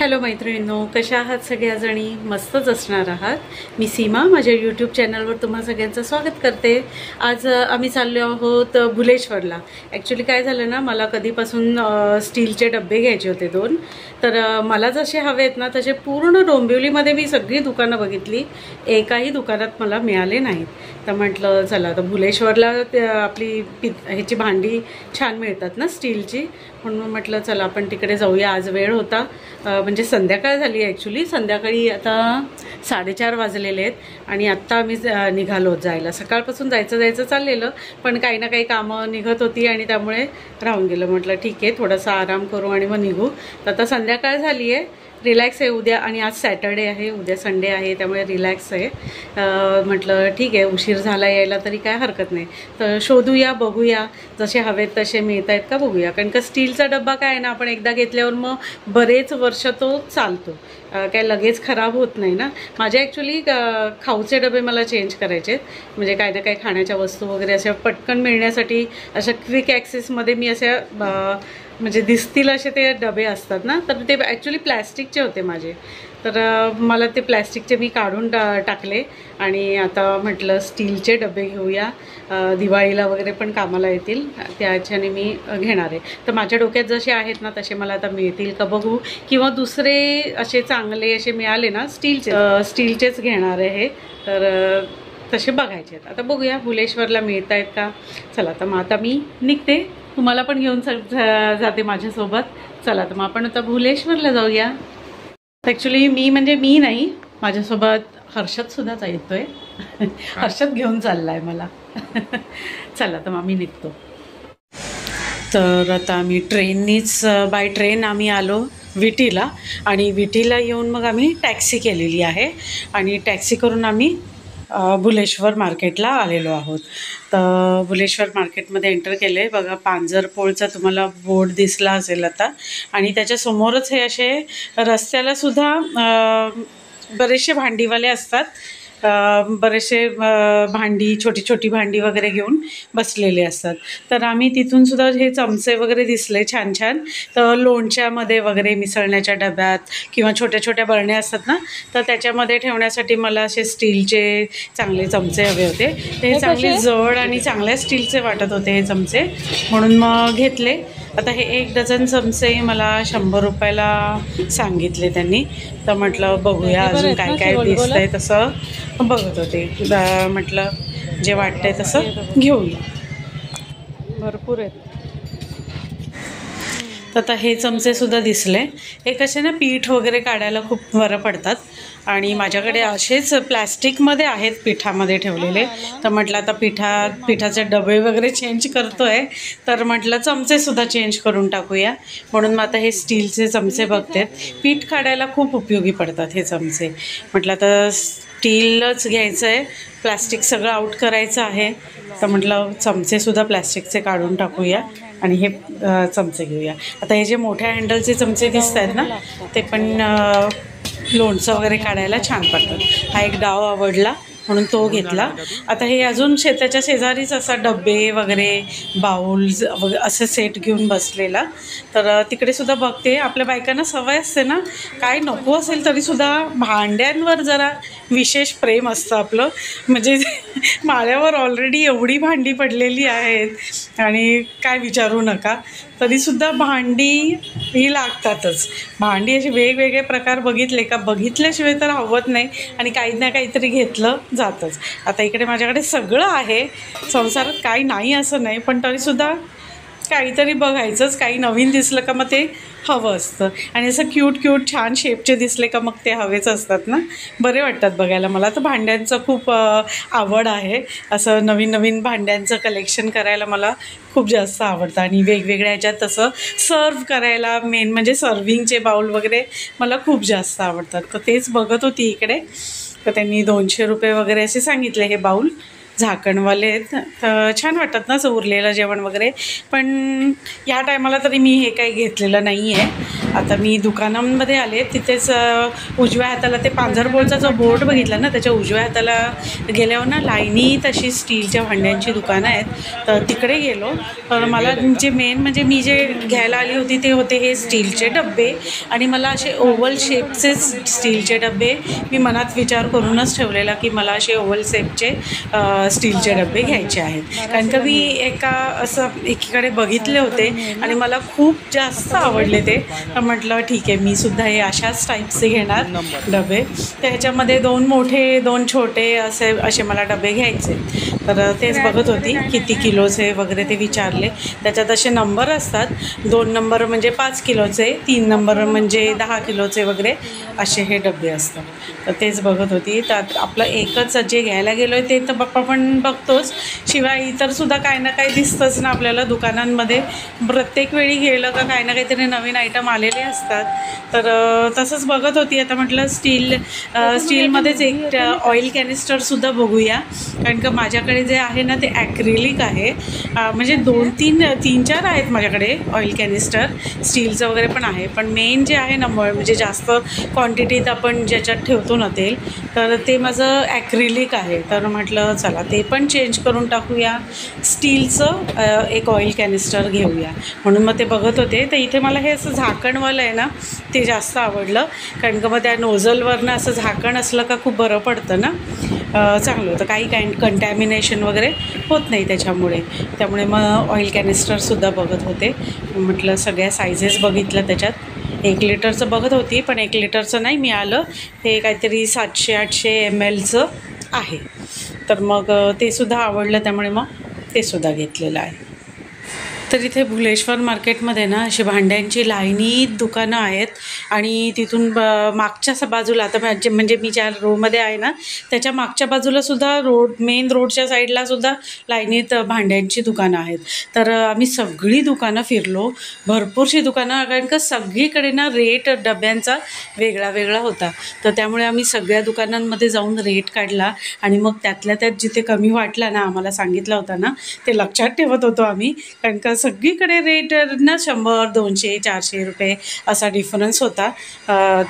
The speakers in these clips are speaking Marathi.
हॅलो मैत्रिणींनो, कशा आहात सगळ्याजणी? मस्तच असणार आहात. मी सीमा माझ्या यूट्यूब चॅनलवर तुम्हा सगळ्यांचं स्वागत करते. आज आम्ही चाललो आहोत भुलेश्वरला. ॲक्च्युली काय झालं ना, मला कधीपासून स्टीलचे डबे घ्यायचे होते 2. तर मला जसे हवे आहेत ना तसे पूर्ण डोंबिवलीमध्ये मी सगळी दुकानं बघितली, एकाही दुकानात मला मिळाले नाहीत. तर म्हटलं चला आता भुलेश्वरला आपली ह्याची भांडी छान मिळतात ना स्टीलची, म्हणून म्हटलं चला आपण तिकडे जाऊया. आज वेळ होता, म्हणजे संध्याकाळ झाली. ॲक्च्युली संध्याकाळी आता 4:30 वाजलेले आहेत आणि आत्ता आम्ही निघालो जायला. सकाळपासून जायचं चाललेलं, पण काही ना काही कामं निघत होती आणि त्यामुळे राहून गेलं. म्हटलं ठीक आहे, थोडासा आराम करू आणि मग निघू. तर आता संध्याकाळ झाली आहे, रिलॅक्स आहे उद्या, आणि आज सॅटर्डे आहे, उद्या संडे आहे, त्यामुळे रिलॅक्स आहे. म्हटलं ठीक आहे, उशीर झाला यायला तरी काय हरकत नाही. तर शोधूया, बघूया जसे हवेत तसे मिळत आहेत का बघूया. कारण का स्टीलचा डब्बा काय आहे ना, आपण एकदा घेतल्यावर मग बरेच वर्ष तो चालतो, काय लगेच खराब होत नाही ना. माझे ॲक्च्युली खाऊचे डबे मला चेंज करायचे आहेत, म्हणजे काय ना काय खाण्याच्या वस्तू वगैरे अशा पटकन मिळण्यासाठी अशा क्विक ॲक्सेसमध्ये मी अशा म्हणजे दिसतील असे ते डबे असतात ना, तर ते ॲक्च्युली प्लॅस्टिकचे होते माझे. तर मला ते प्लॅस्टिकचे मी काढून टाकले आणि आता म्हटलं स्टीलचे डबे घेऊया, दिवाळीला वगैरे पण कामाला येतील, त्याच्याने मी घेणार आहे. तर माझ्या डोक्यात जसे आहेत ना तसे मला आता मिळतील का बघू, किंवा दुसरे असे चांगले असे मिळाले ना स्टीलचेच घेणार आहे. तर तसे बघायचे आहेत, आता बघूया भुलेश्वरला मिळत आहेत का. चला तर मग आता मी निघते, तुम्हाला पण घेऊन जाते माझ्यासोबत. चला तर मग आपण आता भुलेश्वरला जाऊया. ॲक्च्युली मी नाही, माझ्यासोबत हर्षदसुद्धा येतोय. हर्षद घेऊन चालला आहे मला. चला तर मग मी निघतो. तर आता आम्ही बाय ट्रेन आम्ही आलो विटीला, आणि विटीला येऊन मग आम्ही टॅक्सी केलेली आहे आणि टॅक्सी करून आम्ही भुलेश्वर मार्केटला आलेलो आहोत. तर भुलेश्वर मार्केटमध्ये एंटर केले. बघा पांजरपोळचा तुम्हाला बोर्ड दिसला असेल आता, आणि त्याच्यासमोरच हे असे रस्त्याला सुद्धा बरेचसे भांडीवाले असतात. बरेचसे भांडी, छोटी भांडी वगैरे घेऊन बसलेले असतात. तर आम्ही तिथून सुद्धा हे चमचे वगैरे दिसले छान. तर लोणच्यामध्ये वगैरे, मिसळण्याच्या डब्यात, किंवा छोट्या बरण्या असतात ना, तर त्याच्यामध्ये ठेवण्यासाठी मला असे स्टीलचे चांगले चमचे हवे होते. ते चांगले जड आणि चांगल्या स्टीलचे वाटत होते हे चमचे, म्हणून मग घेतले. आता हे 1 डझन चमचे मला 100 रुपयाला सांगितले त्यांनी. तर म्हटलं बघूया अजून काय काय दिसतं आहे तसं बघत होते. म्हटलं जे वाटतंय तसं घेऊया, भरपूर आहेत. तर आता हे चमचेसुद्धा दिसले. हे कसे ना पीठ वगैरे काढायला खूप बरं पडतात, आणि माझ्याकडे असेच प्लॅस्टिकमध्ये आहेत पिठामध्ये ठेवलेले. तर म्हटलं आता पिठाचे डबे वगैरे चेंज करतो आहे, तर म्हटलं चमचेसुद्धा चेंज करून टाकूया. म्हणून मग आता हे स्टीलचे चमचे बघतात. पीठ काढायला खूप उपयोगी पडतात हे चमचे. म्हटलं आता स्टीलच घ्यायचं आहे, प्लॅस्टिक सगळं आऊट करायचं आहे. तर म्हटलं चमचेसुद्धा प्लॅस्टिकचे काढून टाकूया आणि हे चमचे घेऊया. आता हे जे मोठ्या हँडलचे चमचे दिसत आहेत ना, ते पण लोणचं वगैरे काढायला छान पडतात. हा एक डाव आवडला म्हणून तो घेतला. आता हे अजून त्याच्या शेजारीच असा डबे वगैरे, बाउल्स वगैरे असं सेट घेऊन बसलेला. तर तिकडे सुद्धा बघते. आपल्या बायकांना सवय असते ना, काय नको असेल तरीसुद्धा भांड्यांवर जरा विशेष प्रेम असतं आपलं. म्हणजे माळ्यावर ऑलरेडी एवढी भांडी पडलेली आहेत आणि काय विचारू नका, तरीसुद्धा भांडी ही लागतातच. भांडी असे वेगवेगळे प्रकार बघितल्याशिवाय तर हवत नाही, आणि काही ना काहीतरी घेतलं जातंच. आता इकडे माझ्याकडे सगळं आहे संसारात, काही नाही असं नाही, पण तरीसुद्धा काहीतरी बघायचंच. काही नवीन दिसलं का मग ते हवं असतं, आणि असं क्यूट छान शेपचे दिसले का मग ते हवेच असतात ना, बरे वाटतात बघायला. मला तर भांड्यांचं खूप आवड आहे. असं नवीन भांड्यांचं कलेक्शन करायला मला खूप जास्त आवडतं, आणि वेगवेगळ्या ह्याच्यात तसं सर्व करायला, मेन म्हणजे सर्विंगचे बाउल वगैरे मला खूप जास्त आवडतात. तर तेच बघत होती इकडे. तर त्यांनी 200 रुपये वगैरे असे सांगितले हे बाउल. झाकणवाले आहेत, तर छान वाटतात ना असं उरलेलं जेवण वगैरे. पण या टायमाला तरी मी हे काही घेतलेलं नाही आहे. आता मी दुकानांमध्ये आले, तिथेच उजव्या हाताला ते पांझरपोळचा जो बोर्ड बघितला ना, त्याच्या उजव्या हाताला गेल्यावर ना लाईनी तशी स्टीलच्या भांड्यांची दुकानं आहेत, तर तिकडे गेलो. तर मला जे मेन म्हणजे मी जे घ्यायला आली होती ते होते हे स्टीलचे डबे, आणि मला असे ओव्हल शेपचे स्टीलचे डबे मी मनात विचार करूनच ठेवलेला की मला असे ओव्हल शेपचे स्टीलचे डबे घ्यायचे आहेत. कारण का मी असं एकीकडे बघितले होते आणि मला खूप जास्त आवडले ते. तर म्हटलं ठीक आहे, मी सुद्धा हे अशाच टाईपचे घेणार डबे. तर ह्याच्यामध्ये 2 मोठे 2 छोटे असे मला डबे घ्यायचे. तर तेच बघत होती किती किलोचे वगैरे ते विचारले. त्याच्यात असे नंबर असतात, 2 नंबर म्हणजे 5 किलोचे, 3 नंबर म्हणजे 10 किलोचे वगैरे असे हे डबे असतात. तर तेच बघत होती. तर आपलं एकच जे घ्यायला गेलो आहे ते तर बाप्पा पण बघतोच, शिवाय इतरसुद्धा काही ना काही दिसतंच ना आपल्याला दुकानांमध्ये. प्रत्येक वेळी गेलं का काही ना काहीतरी नवीन आयटम आलेले असतात. तर तसंच बघत होती. आता म्हटलं स्टीलमध्येच एक ऑइल कॅनिस्टरसुद्धा बघूया, कारण का माझ्याकडे जे आहे ना ते ॲक्रिलिक आहे. म्हणजे 2-3-4 आहेत माझ्याकडे ऑइल कॅनिस्टर, स्टीलचं वगैरे पण आहे. पण मेन जे आहे ना म्हणजे जास्त क्वांटिटीत आपण ज्याच्यात ठेवतो ना तेल, तर ते माझं ॲक्रिलिक आहे. तर म्हटलं चला ते पण चेंज करून टाकूया, स्टीलचं एक ऑइल कॅनिस्टर घेऊया. म्हणून मग ते बघत होते. तर इथे मला हे असं झाकणवालं आहे ना ते जास्त आवडलं, कारण का मग त्या नोझलवरनं असं झाकण असलं का खूप बरं पडतं ना, चांगलं होतं. काही कंटॅमिनेशन वगैरे होत नाही त्यामुळे मग ऑइल कॅनिस्टरसुद्धा बघत होते. म्हटलं सगळ्या सायझेस बघितल्या त्याच्यात. 1 लिटरचं बघत होती, पण 1 लिटरचं नाही मिळालं. हे काहीतरी 700-800 mlचं आहे. तर मग ते सुद्धा आवडलं, त्यामुळे मग ते सुद्धा घेतलेलं आहे. तर इथे भुलेश्वर मार्केटमध्ये ना अशी भांड्यांची लाईनीत दुकानं आहेत, आणि तिथून मागच्या बाजूला, आता म्हणजे मी ज्या रोमध्ये आहे ना त्याच्या मागच्या बाजूलासुद्धा मेन रोडच्या साईडलासुद्धा लाईनीत भांड्यांची दुकानं आहेत. तर आम्ही सगळी दुकानं फिरलो, भरपूरशी दुकानं, कारण का सगळीकडे ना रेट डब्यांचा वेगळा वेगळा होता. तर त्यामुळे आम्ही सगळ्या दुकानांमध्ये जाऊन रेट काढला, आणि मग त्यातल्या त्यात जिथे कमी वाटला ना, आम्हाला सांगितला होता ना, ते लक्षात ठेवत होतो आम्ही. कारण का सगळीकडे रेट ना 100, 200, 400 रुपये असा डिफरन्स होता.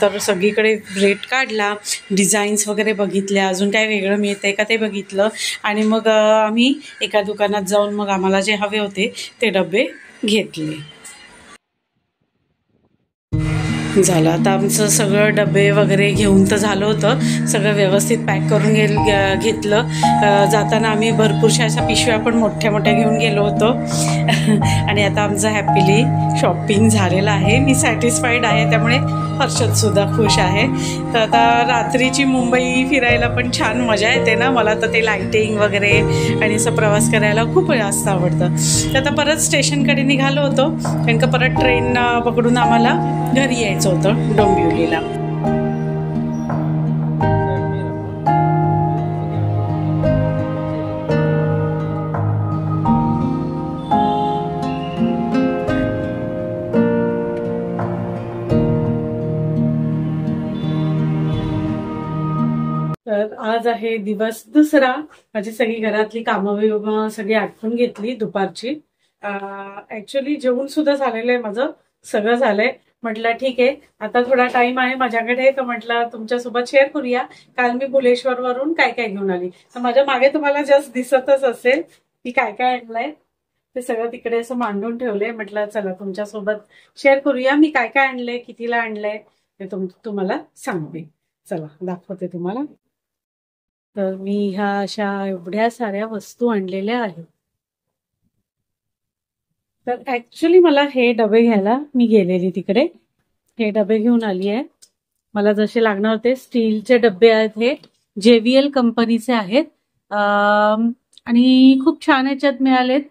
तर सगळीकडे रेट काढला, डिझाईन्स वगैरे बघितल्या, अजून काय वेगळं मिळतं आहे का ते बघितलं, आणि मग आम्ही एका दुकानात जाऊन मग आम्हाला जे हवे होते ते डबे घेतले. झालं आता आमचं सगळं डबे वगैरे घेऊन तर झालं होतं, सगळं व्यवस्थित पॅक करून घेतलं. जाताना आम्ही भरपूरशा अशा पिशव्या पण मोठ्या मोठ्या घेऊन गेलो होतो. आणि आता आमचं हॅपीली शॉपिंग झालेलं आहे. मी सॅटिस्फाईड आहे, त्यामुळे हर्षदसुद्धा खुश आहे. तर आता रात्रीची मुंबई फिरायला पण छान मजा येते ना. मला तर ते लाईटिंग वगैरे आणि असं प्रवास करायला खूप जास्त आवडतं. तर आता परत स्टेशनकडे निघालो होतो, कारण का परत ट्रेन पकडून आम्हाला घरी यायचं होतं डोंबिवलीला. तर आज आहे दिवस दुसरा. माझी सगळी घरातली कामं सगळी आटपून घेतली दुपारची. ॲक्च्युली जेवण सुद्धा झालेलं आहे, माझं सगळं झालंय. म्हटलं ठीक आहे, आता थोडा टाइम आहे माझ्याकडे, तर म्हटलं तुमच्यासोबत शेअर करूया काल मी भुलेश्वरवरून काय काय घेऊन आली. तर माझ्या मागे तुम्हाला जस्ट दिसतच असेल की काय काय आणलंय. ते सगळं तिकडे असं मांडून ठेवलंय. म्हटलं चला तुमच्यासोबत शेअर करूया मी काय काय आणलंय, कितीला आणलंय ते तुम्हाला सांगते. चला दाखवते तुम्हाला. तर मी ह्या अशा एवढ्या साऱ्या वस्तू आणलेल्या आहेत. तर ऍक्च्युली मला हे डबे घ्यायला मी गेलेली तिकडे, हे डबे घेऊन आली आहे. मला जसे लागणार होते स्टीलचे डबे आहेत, हे JVL कंपनीचे आहेत, आणि खूप छान ह्याच्यात मिळालेत.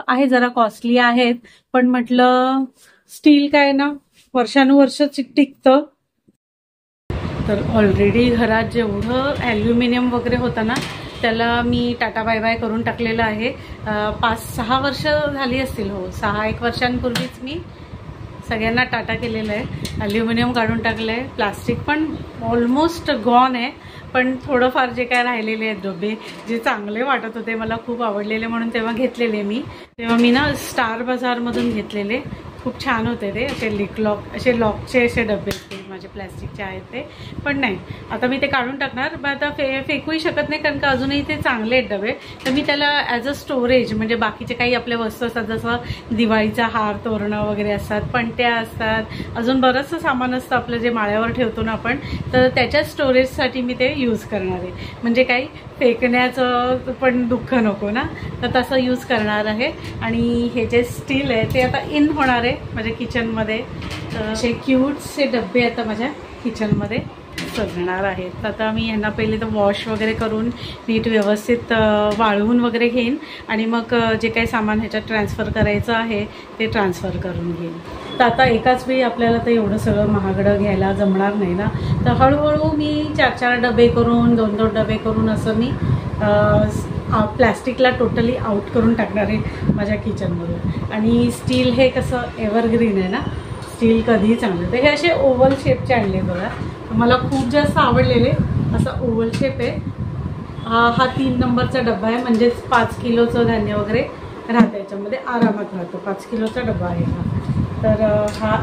आहे जरा कॉस्टली आहेत, पण म्हटलं स्टील काय ना वर्षानुवर्ष टिकतं. तर ऑलरेडी घरात जेवढं ॲल्युमिनियम वगैरे होतं ना त्याला मी टाटा बाय बाय करून टाकलेलं आहे. 5-6 वर्ष झाली असतील, हो 6-1 वर्षांपूर्वीच मी सगळ्यांना टाटा केलेलं आहे. ॲल्युमिनियम काढून टाकलं आहे, प्लास्टिक पण ऑलमोस्ट गॉन आहे. पण थोडंफार जे काय राहिलेले आहेत डबे जे चांगले वाटत होते, मला खूप आवडलेले म्हणून तेव्हा घेतलेले मी. तेव्हा मी ना स्टार बाजारमधून घेतलेले, खूप छान होते ते. असे असे लॉकचे असे डबे होते, माझे प्लॅस्टिकचे आहेत ते. पण नाही, आता मी ते काढून टाकणार. पण आता फेकूही शकत नाही, कारण का अजूनही ते चांगले आहेत डबे. तर मी त्याला ॲज अ स्टोरेज, म्हणजे बाकीचे काही आपल्या वस्तू असतात, जसं दिवाळीचा हार तोरणं वगैरे असतात, पणत्या असतात, अजून बरंचसं सामान असतं आपलं जे माळ्यावर ठेवतो ना आपण, तर त्याच्या स्टोरेजसाठी मी ते यूज करणार आहे. म्हणजे काही फेकण्याचं पण दुःख नको ना, तर तसं यूज करणार आहे. आणि हे जे स्टील आहे ते आता इन होणार आहे माझ्या किचनमध्ये. तर असे क्यूटचे डबे आता माझ्या किचनमध्ये सजणार आहेत. तर आता मी यांना पहिले तर वॉश वगैरे करून नीट व्यवस्थित वाळवून वगैरे घेईन आणि मग जे काही सामान ह्याच्यात ट्रान्सफर करायचं आहे ते ट्रान्सफर करून घेईन. तर आता एकाच वेळी आपल्याला तर एवढं सगळं महागडं घ्यायला जमणार नाही ना, तर हळूहळू मी 4-4 डबे करून 2-2 डबे करून असं मी प्लॅस्टिकला टोटली आउट करून टाकणार आहे माझ्या किचनमधून. आणि स्टील हे कसं एव्हरग्रीन आहे ना, स्टील कधीही चांगलं. तर हे असे ओव्हल शेपचे आणले बघा, मला खूप जास्त आवडलेले. असा ओव्हल शेप आहे हा 3 नंबरचा डबा आहे, म्हणजेच 5 किलोचं धान्य वगैरे राहतं याच्यामध्ये, आरामात राहतो. 5 किलोचा डबा आहे हा. तर हा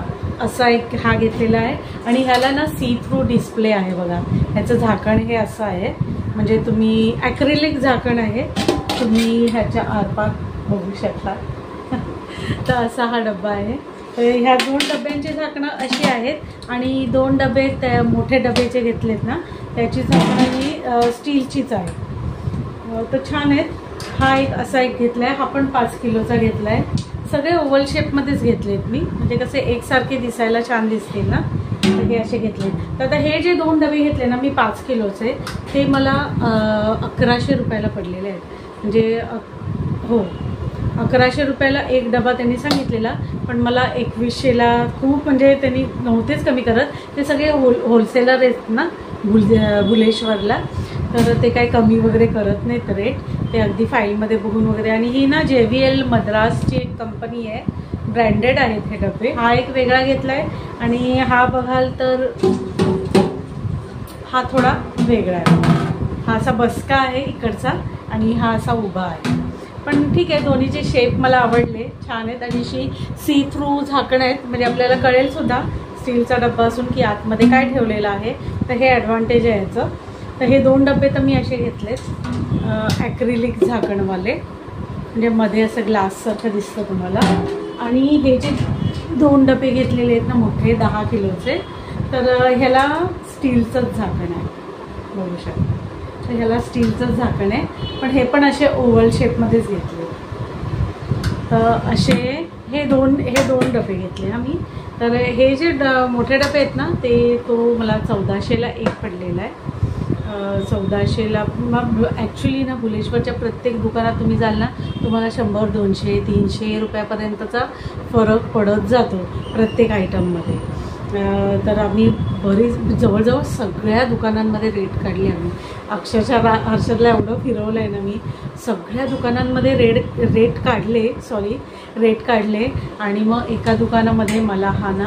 असा एक हा घेतलेला आहे. आणि ह्याला ना सी थ्रू डिस्प्ले आहे बघा, ह्याचं झाकण हे असं आहे, म्हणजे तुम्ही ॲक्रिलिक झाकण आहे, तुम्ही ह्याच्या आरपार बघू शकता. तर असा हा डबा आहे. ह्या 2 डब्यांची झाकणं अशी आहेत आणि 2 डबे त्या मोठे डबेचे घेतलेत ना, त्याची झाकणं ही स्टीलचीच आहे. तर छान आहेत. हा एक असा एक घेतला आहे, हा पण 5 किलोचा घेतला आहे. सगळे ओव्हल शेपमध्येच घेतलेत मी, म्हणजे कसे एकसारखे दिसायला छान दिसतील ना, तर हे असे घेतले. तर आता हे जे 2 डबे घेतले ना मी 5 किलोचे, ते मला 1100 रुपयाला पडलेले आहेत. म्हणजे हो, 1100 रुपयाला एक डबा त्यांनी सांगितलेला, पण मला 2100ला खूप, म्हणजे त्यांनी नव्हतेच कमी करत. ते सगळे होलसेलर आहेत ना भुलेश्वरला, तर ते काही कमी वगैरे करत नाहीत रेट, ते अगदी फाईलमध्ये बघून वगैरे. आणि ही ना JVL मद्रासची एक कंपनी आहे, ब्रँडेड आहेत हे डबे. हा एक वेगळा घेतला आहे आणि हा बघाल तर हा थोडा वेगळा आहे. हा असा बसका आहे इकडचा आणि हा असा उभा आहे. पण ठीक आहे, दोन्हीचे शेप मला आवडले, छान आहेत. आणि सी थ्रू झाकण आहेत, म्हणजे आपल्याला कळेल सुद्धा स्टीलचा डब्बा असून की आतमध्ये काय ठेवलेलं आहे. तर हे ॲडव्हान्टेज आहे याचं. तर हे 2 डबे तर मी असे घेतलेत, ॲक्रिलिक झाकणवाले, म्हणजे मध्ये असं ग्लाससारखं दिसतं तुम्हाला. आणि हे जे 2 डबे घेतलेले आहेत ना मोठे 10 किलोचे, तर ह्याला स्टीलचंच झाकण आहे, बघू शकता. तर ह्याला स्टीलचंच झाकण आहे, पण हे पण असे ओव्हल शेपमध्येच घेतले. तर असे हे दोन डबे घेतले ना मी. तर हे जे मोठे डबे आहेत ना, ते तो मला 1400ला एक पडलेला आहे. 1400ला. मग ॲक्च्युली ना भुलेश्वरच्या प्रत्येक दुकानात तुम्ही जाल ना, तुम्हाला 100, 200, 300 रुपयापर्यंतचा फरक पडत जातो प्रत्येक आयटममध्ये. तर आम्ही जवळजवळ सगळ्या दुकानांमध्ये रेट काढली आम्ही. अक्षरशः हर्षदला एवढं फिरवलं आहे ना मी, सगळ्या दुकानांमध्ये रेट काढले. आणि मग एका दुकानामध्ये मला हा ना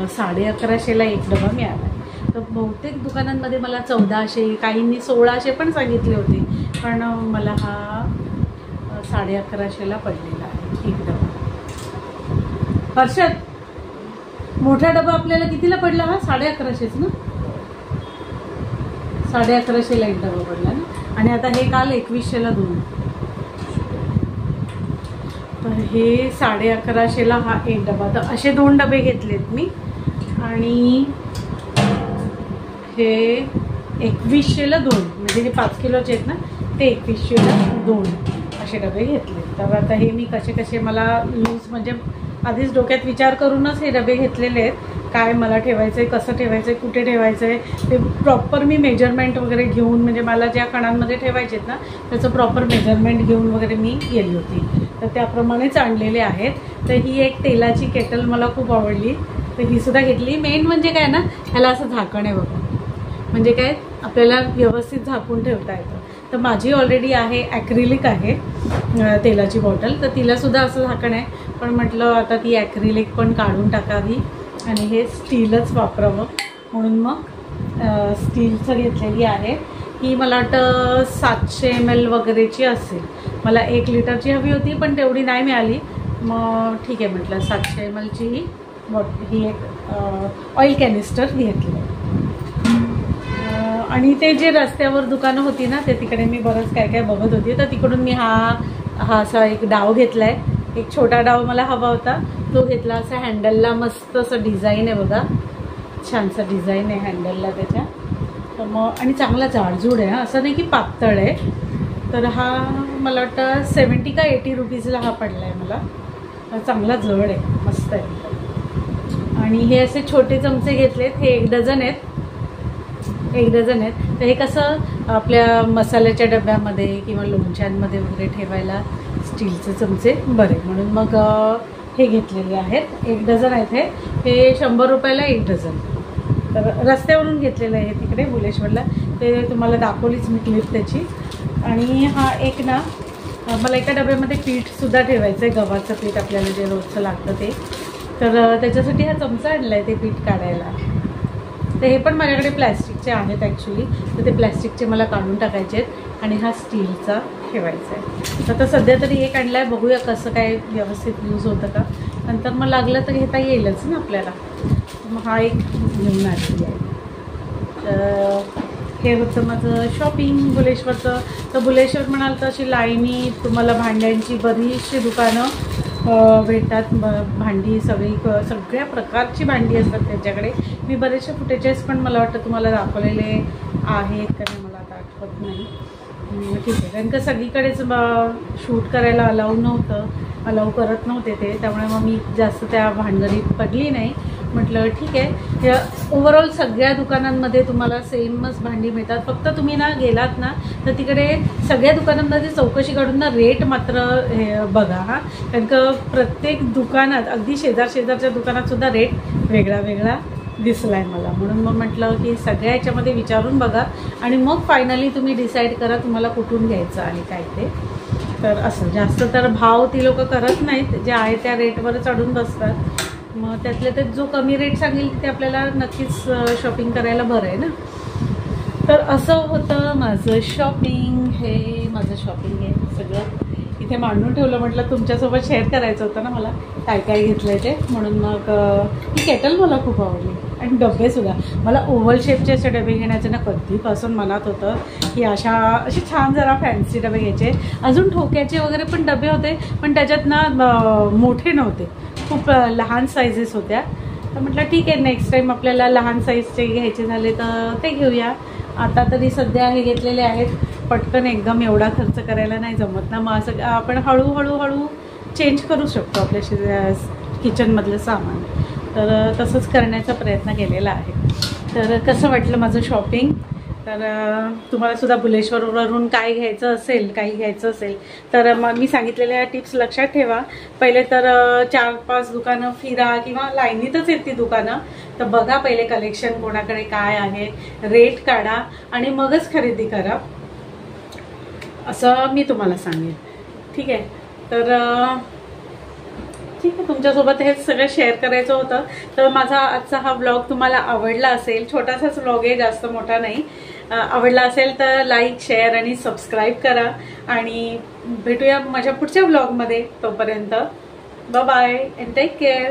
1150ला एक डबा मिळाला. तर बहुतेक दुकानांमध्ये मला 1400, काहींनी 1600 पण सांगितले होते, पण मला हा 1150ला पडलेला आहे एक डबा. हर्षद, मोठा डबा आपल्याला कितीला पडला हा? 1150च ना? 1150ला एक डबा पडला ना. आणि आता हे काल 2100ला 2. तर हे 1150ला हा एक डबा. तर असे 2 डबे घेतलेत मी. आणि हे 2100ला 2, म्हणजे हे 5 किलोचे आहेत ना, ते 2100ला 2 असे डबे घेतले. तर आता हे मी कसे मला लूज, म्हणजे आधीच डोक्यात विचार करूनच हे डबे घेतलेले आहेत. काय मला ठेवायचं आहे, कसं ठेवायचं आहे, कुठे ठेवायचं आहे, ते प्रॉपर मी मेजरमेंट वगैरे घेऊन, म्हणजे मला ज्या कणांमध्ये ठेवायचे आहेत ना त्याचं प्रॉपर मेजरमेंट घेऊन वगैरे मी गेली होती. तर त्याप्रमाणेच आणलेले आहेत. तर ही एक तेलाची केटल मला खूप आवडली, तर ही सुद्धा घेतली. मेन म्हणजे काय ना, ह्याला असं झाकण आहे बघा, म्हणजे काय आपल्याला व्यवस्थित झाकून ठेवता येतं. तर माझी ऑलरेडी आहे, ॲक्रिलिक आहे तेलाची बॉटल, तर तिलासुद्धा असं झाकण आहे. पण म्हटलं आता ती ॲक्रिलिक पण काढून टाकावी आणि हे स्टीलच वापरावं, म्हणून मग स्टीलचं घेतलेली आहे. ही मला वाटतं 700 ml वगैरेची असेल. मला 1 लिटरची हवी होती पण तेवढी नाही मिळाली. मग ठीक आहे म्हटलं 700 mlची ही एक ऑइल कॅनिस्टर घेतली. आणि ते जे रस्त्यावर दुकानं होती ना ते तिकडे मी बरंच काय काय बघत होती. तर तिकडून मी हा असा एक डाव घेतला आहे. एक छोटा डाव मला हवा होता तो घेतला. असा हँडलला मस्त असं डिझाईन आहे बघा, छानसा डिझाईन आहे हँडलला त्याच्या. तर मग आणि चांगला जाडजूड आहे, असं नाही की पातळ आहे. तर हा मला वाटतं 70 का 80 रुपीजला हा पडला आहे मला. चांगला जड आहे, मस्त आहे. आणि हे असे छोटे चमचे घेतलेत, हे 1 डझन आहेत. 1 डझन आहेत. तर हे कसं आपल्या मसाल्याच्या डब्यामध्ये किंवा लोणच्यांमध्ये वगैरे ठेवायला स्टीलचे चमचे बरे, म्हणून मग हे घेतलेले आहेत. 1 डझन आहेत. हे 100 रुपयाला 1 डझन. तर रस्त्यावरून घेतलेलं आहे तिकडे भुलेश्वरला. ते तुम्हाला दाखवलीच मी क्लिप त्याची. आणि हा एक ना मला एका डब्यामध्ये पीठसुद्धा ठेवायचं आहे, गव्हाचं पीठ आपल्याला जे रोजचं लागतं ते. तर त्याच्यासाठी हा चमचा आणला आहे ते पीठ काढायला. तर हे पण माझ्याकडे प्लॅस्टिकचे आहेत ॲक्च्युली. तर ते प्लॅस्टिकचे मला काढून टाकायचे आहेत आणि हा स्टीलचा ठेवायचा आहे. तर सध्या तरी एक आणला आहे, बघूया कसं काय व्यवस्थित यूज होतं का. नंतर मग लागलं तर घेता येईलच ना आपल्याला. मग हा एक घेऊन आलेली आहे. तर हे होतं माझं शॉपिंग भुलेश्वरचं. तर भुलेश्वर म्हणाल तर अशी लाईनी तुम्हाला भांड्यांची बरीचशी दुकानं भेटतात. भांडी सगळ्या प्रकारची भांडी असतात त्यांच्याकडे. मी बरेचसे फुटेजेस पण मला वाटतं तुम्हाला दाखवलेले आहेत का नाही मला आता आठवत नाही. ठीक आहे, कारण का सगळीकडेच शूट करायला अलाऊ करत नव्हते ते, त्यामुळे मग मी जास्त त्या भानगडीत पडली नाही. म्हटलं ठीक आहे, ओव्हरऑल सगळ्या दुकानांमध्ये तुम्हाला सेमच भांडी मिळतात. फक्त तुम्ही ना गेलात ना तर तिकडे सगळ्या दुकानांमध्ये चौकशी काढून ना रेट मात्र हे बघा हां. कारण का प्रत्येक दुकानात अगदी शेजारच्या दुकानातसुद्धा रेट वेगळा दिसला आहे मला. म्हणून मग म्हटलं की सगळ्या ह्याच्यामध्ये विचारून बघा आणि मग फायनली तुम्ही डिसाईड करा तुम्हाला कुठून घ्यायचं आणि काय ते. तर असं जास्त तर भाव ती लोक करत नाहीत, जे आहे त्या रेटवर चढून बसतात. मग त्यातल्या त्यात जो कमी रेट सांगेल ते आपल्याला नक्कीच शॉपिंग करायला बरं आहे ना. तर असं होतं माझं शॉपिंग. हे माझं शॉपिंग आहे सगळं इथे मांडून ठेवलं. म्हटलं तुमच्यासोबत शेअर करायचं होतं ना मला काय काय घेतलं आहे ते. म्हणून मग ही केटल मला खूप आवडली. आणि डबेसुद्धा मला ओव्हल शेपचे असे डबे घेण्याचं ना कधीपासून मनात होतं की असे छान जरा फॅन्सी डबे घ्यायचे. अजून ठोक्याचे वगैरे पण डबे होते पण त्याच्यात ना मोठे नव्हते, खूप लहान साईजेस होत्या. तर म्हटलं ठीक आहे नेक्स्ट टाईम आपल्याला लहान साईजचे घ्यायचे झाले तर ते घेऊया. आता तरी सध्या हे घेतलेले आहेत. पटकन एकदम एवढा खर्च करायला नाही जमत ना. मग असं आपण हळूहळू चेंज करू शकतो आपल्या किचनमधलं सामान. तर तसंच करण्याचा प्रयत्न केलेला आहे. तर कसं वाटलं माझं शॉपिंग. तर तुम्हालासुद्धा भुलेश्वरवरून काही घ्यायचं असेल तर मग मी सांगितलेल्या टिप्स लक्षात ठेवा. पहिले तर 4-5 दुकानं फिरा किंवा लाईनीतच आहेत ती दुकानं. तर बघा पहिले कलेक्शन कोणाकडे काय आहे, रेट काढा आणि मगच खरेदी करा असं मी तुम्हाला सांगेन. ठीक आहे. तर ठीक आहे, तुमच्यासोबत हे सगळं शेअर करायचं होतं. तर माझा आजचा हा व्लॉग तुम्हाला आवडला असेल. छोटासाच व्लॉग आहे, जास्त मोठा नाही. आवडला असेल तर लाईक, शेअर आणि सबस्क्राईब करा. आणि भेटूया माझ्या पुढच्या व्लॉगमध्ये. तोपर्यंत bye bye and take care.